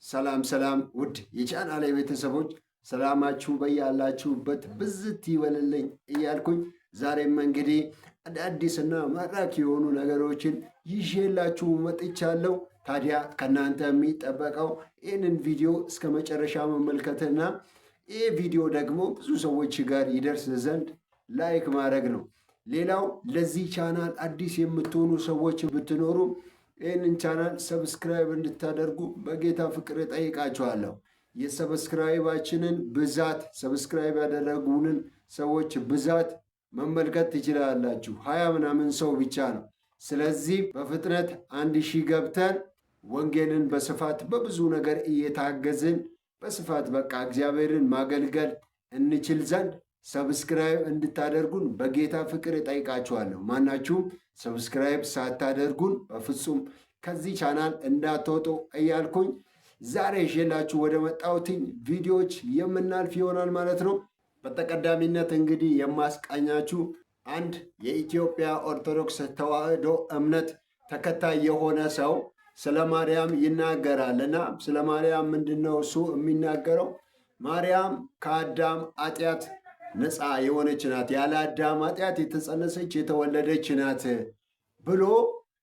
ሰላም ሰላም ውድ የቻናሌ ቤተሰቦች ሰላማችሁ በያላችሁበት ብዝት ይበልልኝ እያልኩኝ ዛሬም እንግዲህ አዳዲስና ማራኪ የሆኑ ነገሮችን ይዤላችሁ መጥቻለሁ። ታዲያ ከእናንተ የሚጠበቀው ይህንን ቪዲዮ እስከ መጨረሻ መመልከትና ይህ ቪዲዮ ደግሞ ብዙ ሰዎች ጋር ይደርስ ዘንድ ላይክ ማድረግ ነው። ሌላው ለዚህ ቻናል አዲስ የምትሆኑ ሰዎች ብትኖሩ ይህንን ቻናል ሰብስክራይብ እንድታደርጉ በጌታ ፍቅር እጠይቃችኋለሁ። የሰብስክራይባችንን ብዛት ሰብስክራይብ ያደረጉንን ሰዎች ብዛት መመልከት ትችላላችሁ። 20 ምናምን ሰው ብቻ ነው። ስለዚህ በፍጥነት 1000 ገብተን ወንጌልን በስፋት በብዙ ነገር እየታገዝን በስፋት በቃ እግዚአብሔርን ማገልገል እንችል ዘንድ ሰብስክራይብ እንድታደርጉን በጌታ ፍቅር እጠይቃችኋለሁ። ማናችሁም ሰብስክራይብ ሳታደርጉን በፍጹም ከዚህ ቻናል እንዳትወጡ እያልኩኝ ዛሬ ይዤላችሁ ወደ መጣሁትኝ ቪዲዮዎች የምናልፍ ይሆናል ማለት ነው። በተቀዳሚነት እንግዲህ የማስቃኛችሁ አንድ የኢትዮጵያ ኦርቶዶክስ ተዋሕዶ እምነት ተከታይ የሆነ ሰው ስለ ማርያም ይናገራል እና ስለ ማርያም ምንድን ነው እሱ የሚናገረው? ማርያም ከአዳም ኃጢአት ነፃ የሆነች ናት፣ ያለ አዳም ኃጢአት የተጸነሰች የተወለደች ናት ብሎ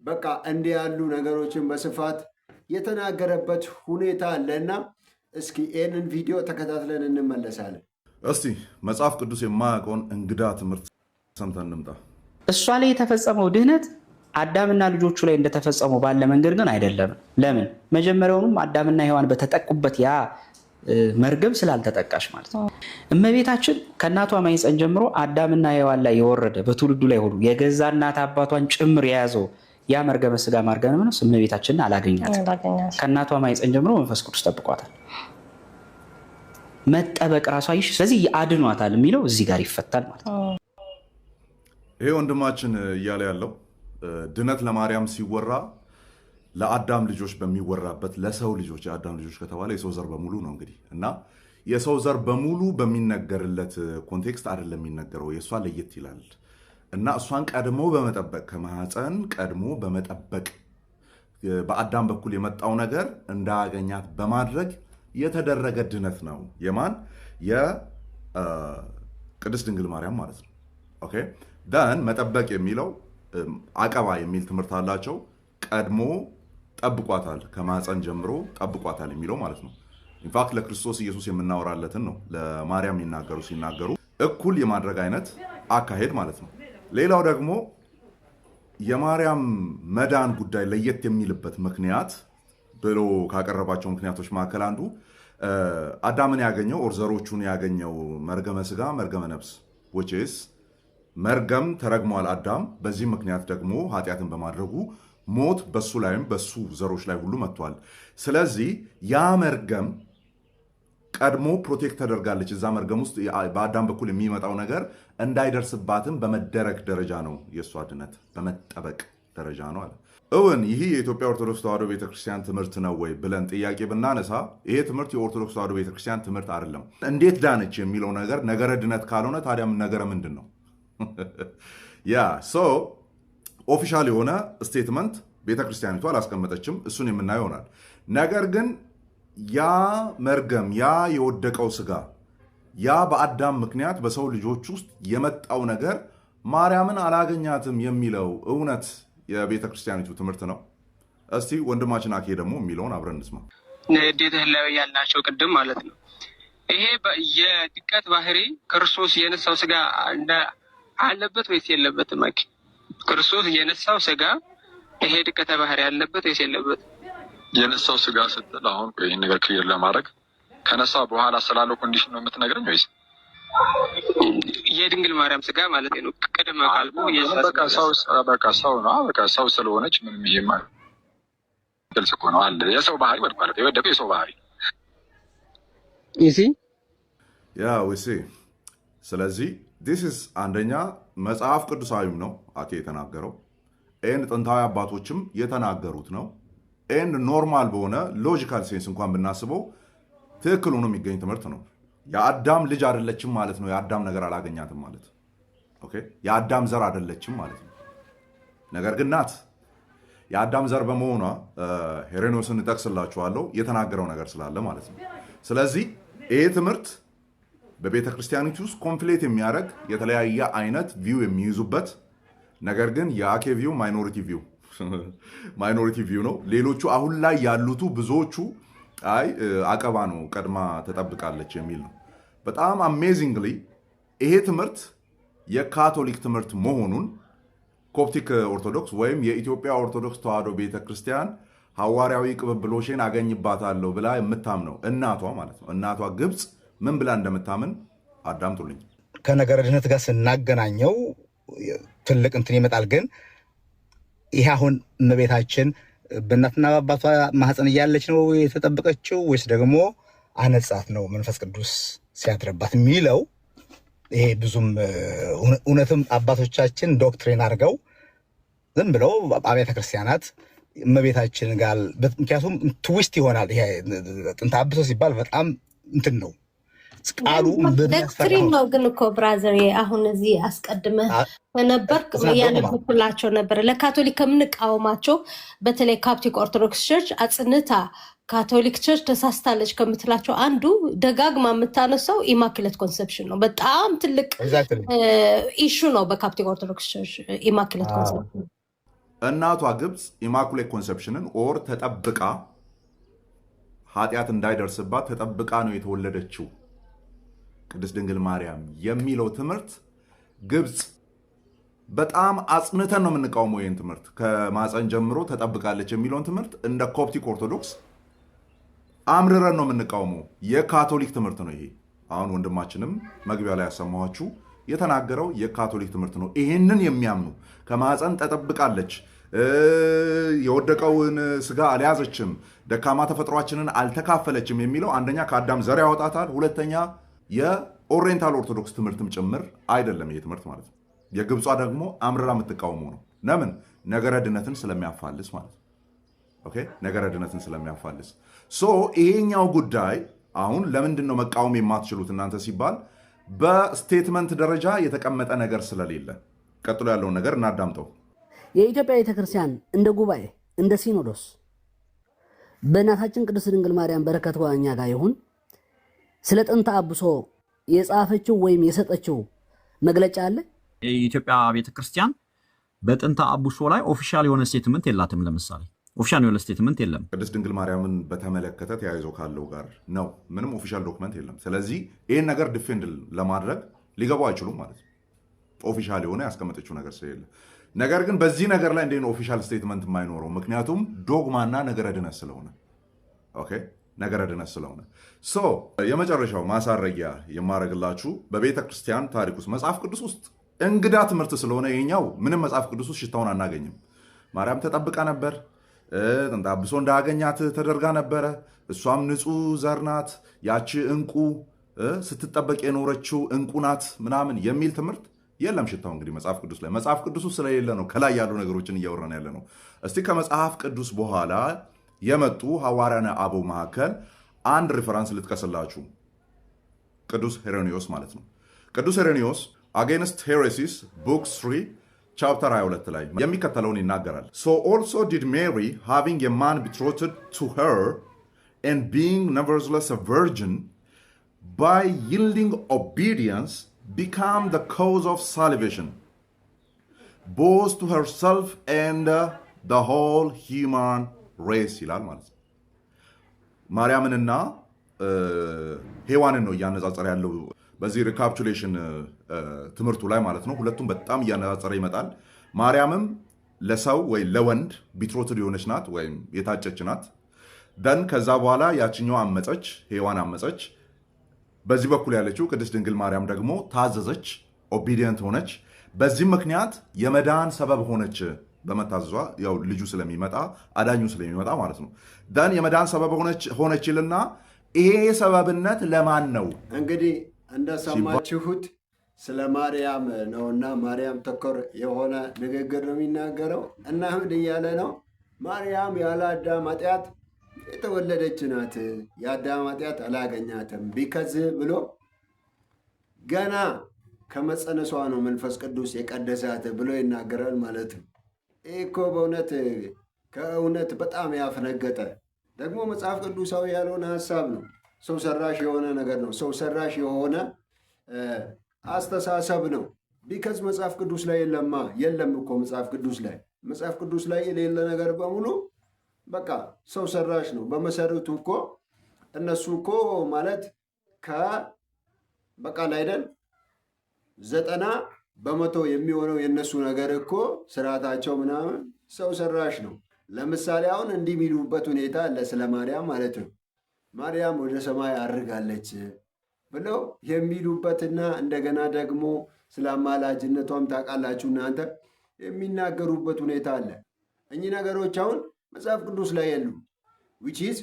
በቃ እንዲህ ያሉ ነገሮችን በስፋት የተናገረበት ሁኔታ አለና እስኪ ይህንን ቪዲዮ ተከታትለን እንመለሳለን። እስቲ መጽሐፍ ቅዱስ የማያውቀውን እንግዳ ትምህርት ሰምተን እንምጣ። እሷ ላይ የተፈጸመው ድህነት አዳምና ልጆቹ ላይ እንደተፈጸመው ባለ መንገድ ግን አይደለም። ለምን? መጀመሪያውኑም አዳምና ሔዋን በተጠቁበት ያ መርገም ስላልተጠቃሽ ማለት ነው። እመቤታችን ከእናቷ ማኅፀን ጀምሮ አዳምና ሔዋን ላይ የወረደ በትውልዱ ላይ ሁሉ የገዛ እናት አባቷን ጭምር የያዘው ያ መርገመ ሥጋ ማርገመ ነፍስ እመቤታችንን አላገኛትም። ከእናቷ ማኅፀን ጀምሮ መንፈስ ቅዱስ ጠብቋታል። መጠበቅ ራሷ ይሽ ስለዚህ አድኗታል የሚለው እዚህ ጋር ይፈታል ማለት ነው። ይሄ ወንድማችን እያለ ያለው ድነት ለማርያም ሲወራ ለአዳም ልጆች በሚወራበት ለሰው ልጆች የአዳም ልጆች ከተባለ የሰው ዘር በሙሉ ነው እንግዲህ እና የሰው ዘር በሙሉ በሚነገርለት ኮንቴክስት አይደለም የሚነገረው። የእሷ ለየት ይላል እና እሷን ቀድሞ በመጠበቅ ከማኅፀን ቀድሞ በመጠበቅ በአዳም በኩል የመጣው ነገር እንዳያገኛት በማድረግ የተደረገ ድነት ነው። የማን? የቅድስት ድንግል ማርያም ማለት ነው። ኦኬ ደን መጠበቅ የሚለው አቀባ የሚል ትምህርት አላቸው። ቀድሞ ጠብቋታል፣ ከማኅፀን ጀምሮ ጠብቋታል የሚለው ማለት ነው። ኢንፋክት ለክርስቶስ ኢየሱስ የምናወራለትን ነው ለማርያም ሲናገሩ እኩል የማድረግ አይነት አካሄድ ማለት ነው። ሌላው ደግሞ የማርያም መዳን ጉዳይ ለየት የሚልበት ምክንያት ብሎ ካቀረባቸው ምክንያቶች መካከል አንዱ አዳምን ያገኘው ዘሮቹን ያገኘው መርገመ ሥጋ መርገመ ነፍስ which is መርገም ተረግሟል አዳም። በዚህ ምክንያት ደግሞ ኃጢአትን በማድረጉ ሞት በሱ ላይም በሱ ዘሮች ላይ ሁሉ መጥቷል። ስለዚህ ያ መርገም ቀድሞ ፕሮቴክት ተደርጋለች። እዛ መርገም ውስጥ በአዳም በኩል የሚመጣው ነገር እንዳይደርስባትም በመደረግ ደረጃ ነው የእሷ ድነት፣ በመጠበቅ ደረጃ ነው አለ። እውን ይህ የኢትዮጵያ ኦርቶዶክስ ተዋሕዶ ቤተክርስቲያን ትምህርት ነው ወይ ብለን ጥያቄ ብናነሳ ይሄ ትምህርት የኦርቶዶክስ ተዋሕዶ ቤተክርስቲያን ትምህርት አይደለም። እንዴት ዳነች የሚለው ነገር ነገረ ድነት ካልሆነ ታዲያም ነገረ ምንድን ነው? ያ ኦፊሻል የሆነ ስቴትመንት ቤተክርስቲያኒቷ አላስቀመጠችም። እሱን የምናየው ይሆናል። ነገር ግን ያ መርገም፣ ያ የወደቀው ሥጋ፣ ያ በአዳም ምክንያት በሰው ልጆች ውስጥ የመጣው ነገር ማርያምን አላገኛትም የሚለው እውነት የቤተክርስቲያኒቱ ትምህርት ነው። እስቲ ወንድማችን አኬ ደግሞ የሚለውን አብረን እንስማ። እንዴት ያልናቸው ቅድም ማለት ነው። ይሄ የድቀት ባህሪ ክርስቶስ የነሳው ሥጋ አለበት ወይስ የለበትም? አኬ ክርስቶስ የነሳው ሥጋ ይሄ ድቀተ ባህሪ ያለበት ወይስ የለበት? የነሳው ሥጋ ስትል አሁን ይህን ነገር ክሊር ለማድረግ ከነሳ በኋላ ስላለው ኮንዲሽን ነው የምትነግረኝ ወይስ የድንግል ማርያም ሥጋ ማለት ነው? ቅድመ ካልኩ ሰው ስለሆነች ምንም ይሄ ግልጽ እኮ ነው አለ። የሰው ባህሪ ወድቋል። የወደቀው የሰው ባህሪ ስለዚህ ዲስ ኢዝ አንደኛ መጽሐፍ ቅዱሳዊም ነው አኬ የተናገረው ኤንድ ጥንታዊ አባቶችም የተናገሩት ነው። ኤንድ ኖርማል በሆነ ሎጂካል ሴንስ እንኳን ብናስበው ትክክል ሆኖ የሚገኝ ትምህርት ነው። የአዳም ልጅ አይደለችም ማለት ነው። የአዳም ነገር አላገኛትም ማለት ኦኬ፣ የአዳም ዘር አይደለችም ማለት ነው። ነገር ግን ናት። የአዳም ዘር በመሆኗ ሄሬኖስን እጠቅስላችኋለሁ የተናገረው ነገር ስላለ ማለት ነው። ስለዚህ ይሄ ትምህርት በቤተ ክርስቲያኒቱ ውስጥ ኮንፍሌት የሚያደርግ የተለያየ አይነት ቪው የሚይዙበት ነገር ግን የአኬ ቪው ማይኖሪቲ ቪው ነው። ሌሎቹ አሁን ላይ ያሉቱ ብዙዎቹ አይ አቀባ ነው ቀድማ ተጠብቃለች የሚል ነው። በጣም አሜዚንግሊ ይሄ ትምህርት የካቶሊክ ትምህርት መሆኑን ኮፕቲክ ኦርቶዶክስ ወይም የኢትዮጵያ ኦርቶዶክስ ተዋሕዶ ቤተክርስቲያን ሐዋርያዊ ቅብብሎሽን አገኝባታለሁ ብላ የምታምነው እናቷ ማለት ነው። እናቷ ግብፅ ምን ብላ እንደምታምን አዳምጡልኝ። ከነገረ ድህነት ጋር ስናገናኘው ትልቅ እንትን ይመጣል። ግን ይሄ አሁን እመቤታችን በእናትና በአባቷ ማህፀን እያለች ነው የተጠበቀችው ወይስ ደግሞ አነጻት ነው መንፈስ ቅዱስ ሲያድርባት የሚለው ይሄ ብዙም እውነትም አባቶቻችን ዶክትሪን አድርገው ዝም ብለው አብያተ ክርስቲያናት እመቤታችን ጋር ምክንያቱም ትዊስት ይሆናል። ይሄ ጥንተ አብሶ ሲባል በጣም እንትን ነው ቃሉ ዶክትሪን ነው። ግን እኮ ብራዘር አሁን እዚህ አስቀድመህ ነበርክ ያነበብኩላቸው ነበር። ለካቶሊክ ከምንቃወማቸው በተለይ ካፕቲክ ኦርቶዶክስ ቸርች አጽንታ ካቶሊክ ቸርች ተሳስታለች ከምትላቸው አንዱ ደጋግማ የምታነሳው ኢማኩሌት ኮንሰፕሽን ነው። በጣም ትልቅ ኢሹ ነው በካፕቲክ ኦርቶዶክስ ቸርች ኢማኩሌት ኮንሰፕሽን። እናቷ ግብፅ ኢማኩሌት ኮንሰፕሽንን ኦር ተጠብቃ ኃጢአት እንዳይደርስባት ተጠብቃ ነው የተወለደችው ቅድስት ድንግል ማርያም የሚለው ትምህርት ግብፅ በጣም አጽንተን ነው የምንቃወመው። ይህን ትምህርት ከማፀን ጀምሮ ተጠብቃለች የሚለውን ትምህርት እንደ ኮፕቲክ ኦርቶዶክስ አምርረን ነው የምንቃወመው። የካቶሊክ ትምህርት ነው ይሄ። አሁን ወንድማችንም መግቢያ ላይ ያሰማኋችሁ የተናገረው የካቶሊክ ትምህርት ነው። ይህንን የሚያምኑ ከማፀን ተጠብቃለች፣ የወደቀውን ስጋ አልያዘችም፣ ደካማ ተፈጥሯችንን አልተካፈለችም የሚለው አንደኛ ከአዳም ዘር ያወጣታል፣ ሁለተኛ የኦሪየንታል ኦርቶዶክስ ትምህርትም ጭምር አይደለም ይሄ ትምህርት ማለት ነው። የግብጿ ደግሞ አምርራ የምትቃወመው ነው። ለምን? ነገረ ድነትን ስለሚያፋልስ ማለት ነው። ኦኬ፣ ነገረ ድነትን ስለሚያፋልስ ይሄኛው ጉዳይ አሁን ለምንድን ነው መቃወም የማትችሉት እናንተ ሲባል በስቴትመንት ደረጃ የተቀመጠ ነገር ስለሌለ፣ ቀጥሎ ያለውን ነገር እናዳምጠው። የኢትዮጵያ ቤተክርስቲያን እንደ ጉባኤ እንደ ሲኖዶስ በእናታችን ቅድስት ድንግል ማርያም በረከት እኛ ጋር ይሁን ስለ ጥንተ አብሶ የጻፈችው ወይም የሰጠችው መግለጫ አለ? የኢትዮጵያ ቤተክርስቲያን በጥንተ አብሶ ላይ ኦፊሻል የሆነ ስቴትመንት የላትም። ለምሳሌ ኦፊሻል የሆነ ስቴትመንት የለም። ቅድስት ድንግል ማርያምን በተመለከተ ተያይዞ ካለው ጋር ነው ምንም ኦፊሻል ዶክመንት የለም። ስለዚህ ይህን ነገር ዲፌንድ ለማድረግ ሊገቡ አይችሉም ማለት ነው፣ ኦፊሻል የሆነ ያስቀመጠችው ነገር ስለሌለ። ነገር ግን በዚህ ነገር ላይ እንዴት ነው ኦፊሻል ስቴትመንት የማይኖረው? ምክንያቱም ዶግማና ነገረ ድነት ስለሆነ። ኦኬ፣ ነገረ ድነት ስለሆነ የመጨረሻው ማሳረጊያ የማረግላችሁ በቤተ ክርስቲያን ታሪክ ውስጥ መጽሐፍ ቅዱስ ውስጥ እንግዳ ትምህርት ስለሆነ ይሄኛው ምንም መጽሐፍ ቅዱስ ውስጥ ሽታውን አናገኝም። ማርያም ተጠብቃ ነበር፣ ጥንተ አብሶ እንዳገኛት ተደርጋ ነበረ፣ እሷም ንጹሕ ዘር ናት፣ ያቺ እንቁ ስትጠበቅ የኖረችው እንቁ ናት ምናምን የሚል ትምህርት የለም። ሽታው እንግዲህ መጽሐፍ ቅዱስ ላይ መጽሐፍ ቅዱስ ስለሌለ ነው ከላይ ያሉ ነገሮችን እያወራን ያለ ነው። እስቲ ከመጽሐፍ ቅዱስ በኋላ የመጡ ሐዋርያነ አበው መካከል አንድ ሪፈረንስ ልጥቀስላችሁ። ቅዱስ ሄሬኒዮስ ማለት ነው። ቅዱስ ሄሬኒዮስ አጌንስት ሄሬሲስ ቡክ 3 ቻፕተር 22 ላይ የሚከተለውን ይናገራል። So also did Mary, having a man betrothed to her and being nevertheless a virgin, by yielding obedience become the cause of salvation, both to herself and the whole human race ይላል ማለት ነው። ማርያምንና ሔዋንን ነው እያነጻጸረ ያለው በዚህ ሪካፕቹሌሽን ትምህርቱ ላይ ማለት ነው። ሁለቱም በጣም እያነጻጸረ ይመጣል። ማርያምም ለሰው ወይ ለወንድ ቢትሮትድ የሆነች ናት ወይም የታጨች ናት። ደን ከዛ በኋላ ያችኛው አመፀች፣ ሔዋን አመፀች። በዚህ በኩል ያለችው ቅድስት ድንግል ማርያም ደግሞ ታዘዘች፣ ኦቢዲየንት ሆነች። በዚህ ምክንያት የመዳን ሰበብ ሆነች። በመታዘዟ ያው ልጁ ስለሚመጣ አዳኙ ስለሚመጣ ማለት ነው። ደን የመዳን ሰበብ ሆነች ይልና ይሄ ሰበብነት ለማን ነው? እንግዲህ እንደሰማችሁት ስለ ማርያም ነውና ማርያም ተኮር የሆነ ንግግር ነው የሚናገረው እና ምን እያለ ነው? ማርያም ያለ አዳም ኃጢአት የተወለደች ናት፣ የአዳም ኃጢአት አላገኛትም ቢከዝ ብሎ ገና ከመጸነሷ ነው መንፈስ ቅዱስ የቀደሳት ብሎ ይናገራል ማለት ነው። ይህ እኮ በእውነት ከእውነት በጣም ያፈነገጠ ደግሞ መጽሐፍ ቅዱሳዊ ያልሆነ ሀሳብ ነው። ሰው ሰራሽ የሆነ ነገር ነው። ሰው ሰራሽ የሆነ አስተሳሰብ ነው። ቢከዝ መጽሐፍ ቅዱስ ላይ የለም እኮ መጽሐፍ ቅዱስ ላይ የሌለ ነገር በሙሉ በቃ ሰው ሰራሽ ነው። በመሰረቱ እኮ እነሱ እኮ ማለት በቃ አይደል 90% የሚሆነው የእነሱ ነገር እኮ ስርዓታቸው ምናምን ሰው ሰራሽ ነው። ለምሳሌ አሁን እንዲህ የሚሉበት ሁኔታ አለ ስለ ማርያም ማለት ነው። ማርያም ወደ ሰማይ አርጋለች ብለው የሚሉበትና እንደገና ደግሞ ስለ አማላጅነቷም ታውቃላችሁ እናንተ የሚናገሩበት ሁኔታ አለ። እኚህ ነገሮች አሁን መጽሐፍ ቅዱስ ላይ የሉም። ዊች ኢዝ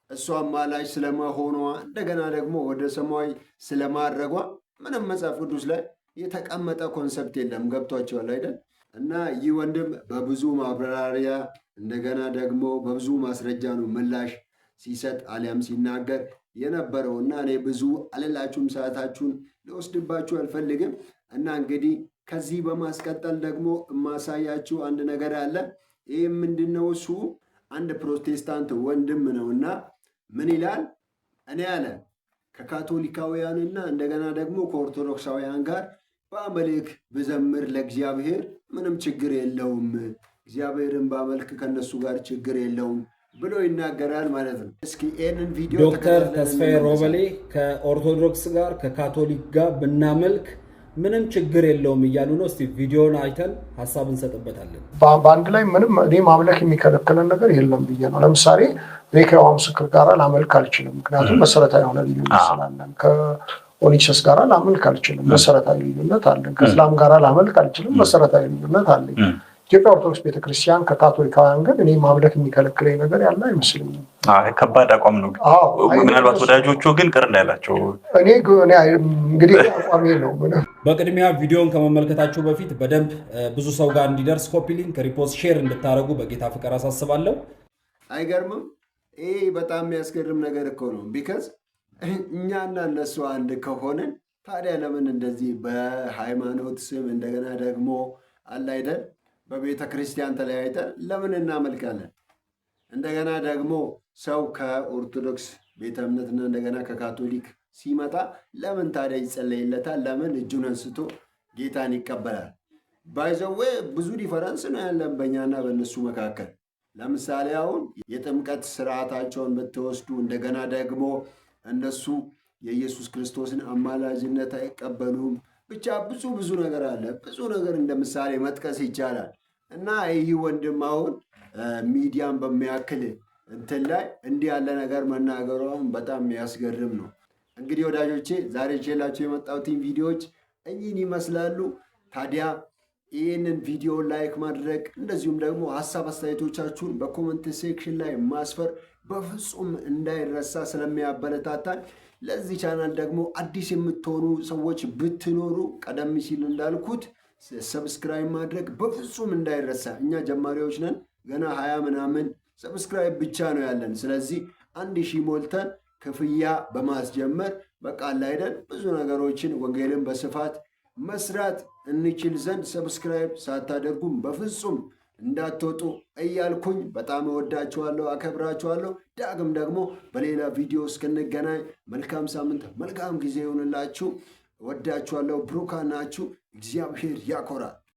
እሷ አማላጅ ስለመሆኗ እንደገና ደግሞ ወደ ሰማይ ስለማድረጓ ምንም መጽሐፍ ቅዱስ ላይ የተቀመጠ ኮንሰፕት የለም። ገብቷቸዋል አይደል? እና ይህ ወንድም በብዙ ማብራሪያ እንደገና ደግሞ በብዙ ማስረጃ ነው ምላሽ ሲሰጥ አሊያም ሲናገር የነበረው እና እኔ ብዙ አልላችሁም፣ ሰዓታችሁን ሊወስድባችሁ አልፈልግም። እና እንግዲህ ከዚህ በማስቀጠል ደግሞ የማሳያችሁ አንድ ነገር አለ። ይህ ምንድነው? እሱ አንድ ፕሮቴስታንት ወንድም ነው እና ምን ይላል? እኔ አለ ከካቶሊካውያንና እንደገና ደግሞ ከኦርቶዶክሳውያን ጋር በአመልክ ብዘምር ለእግዚአብሔር ምንም ችግር የለውም፣ እግዚአብሔርን በአመልክ ከነሱ ጋር ችግር የለውም ብሎ ይናገራል ማለት ነው። እስኪ ይህንን ቪዲዮ ዶክተር ተስፋዬ ሮበሌ ከኦርቶዶክስ ጋር ከካቶሊክ ጋር ብናመልክ ምንም ችግር የለውም እያሉ ነው። እስቲ ቪዲዮን አይተን ሀሳብ እንሰጥበታለን። በአንድ ላይ ምንም እኔ ማምለክ የሚከለክለን ነገር የለም ብዬ ነው። ለምሳሌ እኔ ከየሖዋ ምስክር ጋር ላመልክ አልችልም፣ ምክንያቱም መሰረታዊ የሆነ ልዩነት ስላለን። ከኦኒክሰስ ጋር ላመልክ አልችልም፣ መሰረታዊ ልዩነት አለን። ከእስላም ጋር ላመልክ አልችልም፣ መሰረታዊ ልዩነት አለኝ። ኢትዮጵያ ኦርቶዶክስ ቤተክርስቲያን ከካቶሊካውያን ግን እኔ ማምለክ የሚከለክለኝ ነገር ያለ አይመስለኝም። ከባድ አቋም ነው። ምናልባት ወዳጆቹ ግን ቅር እንዳይላቸው እኔ እንግዲህ አቋሜ ነው። በቅድሚያ ቪዲዮን ከመመልከታችሁ በፊት በደንብ ብዙ ሰው ጋር እንዲደርስ ኮፒ ሊንክ፣ ሪፖስት፣ ሼር እንድታደርጉ በጌታ ፍቅር አሳስባለሁ። አይገርምም? ይህ በጣም የሚያስገርም ነገር እኮ ነው። ቢከዝ እኛና እነሱ አንድ ከሆንን ታዲያ ለምን እንደዚህ በሃይማኖት ስም እንደገና ደግሞ አለ አይደል በቤተ ክርስቲያን ተለያይተን ለምን እናመልካለን? እንደገና ደግሞ ሰው ከኦርቶዶክስ ቤተ እምነትና እንደገና ከካቶሊክ ሲመጣ ለምን ታዲያ ይጸለይለታል? ለምን እጁን አንስቶ ጌታን ይቀበላል? ባይዘዌ ብዙ ዲፈረንስ ነው ያለን በእኛና በእነሱ መካከል። ለምሳሌ አሁን የጥምቀት ስርዓታቸውን ብትወስዱ እንደገና ደግሞ እነሱ የኢየሱስ ክርስቶስን አማላጅነት አይቀበሉም። ብቻ ብዙ ነገር አለ። ብዙ ነገር እንደ ምሳሌ መጥቀስ ይቻላል። እና ይህ ወንድም አሁን ሚዲያን በሚያክል እንትን ላይ እንዲህ ያለ ነገር መናገሯን በጣም የሚያስገርም ነው። እንግዲህ ወዳጆቼ ዛሬ ይዤላችሁ የመጣሁትን ቪዲዮዎች እኚህን ይመስላሉ። ታዲያ ይህንን ቪዲዮ ላይክ ማድረግ እንደዚሁም ደግሞ ሀሳብ አስተያየቶቻችሁን በኮመንት ሴክሽን ላይ ማስፈር በፍጹም እንዳይረሳ ስለሚያበረታታል። ለዚህ ቻናል ደግሞ አዲስ የምትሆኑ ሰዎች ብትኖሩ ቀደም ሲል እንዳልኩት ሰብስክራይብ ማድረግ በፍጹም እንዳይረሳ። እኛ ጀማሪዎች ነን፣ ገና 20 ምናምን ሰብስክራይብ ብቻ ነው ያለን። ስለዚህ 1000 ሞልተን ክፍያ በማስጀመር በቃ አይደል ብዙ ነገሮችን ወንጌልን በስፋት መስራት እንችል ዘንድ ሰብስክራይብ ሳታደርጉም በፍጹም እንዳትወጡ እያልኩኝ በጣም እወዳችኋለሁ፣ አከብራችኋለሁ። ዳግም ደግሞ በሌላ ቪዲዮ እስክንገናኝ መልካም ሳምንት፣ መልካም ጊዜ ይሁንላችሁ። እወዳችኋለሁ። ብሩካን ናችሁ። እግዚአብሔር ያኮራል።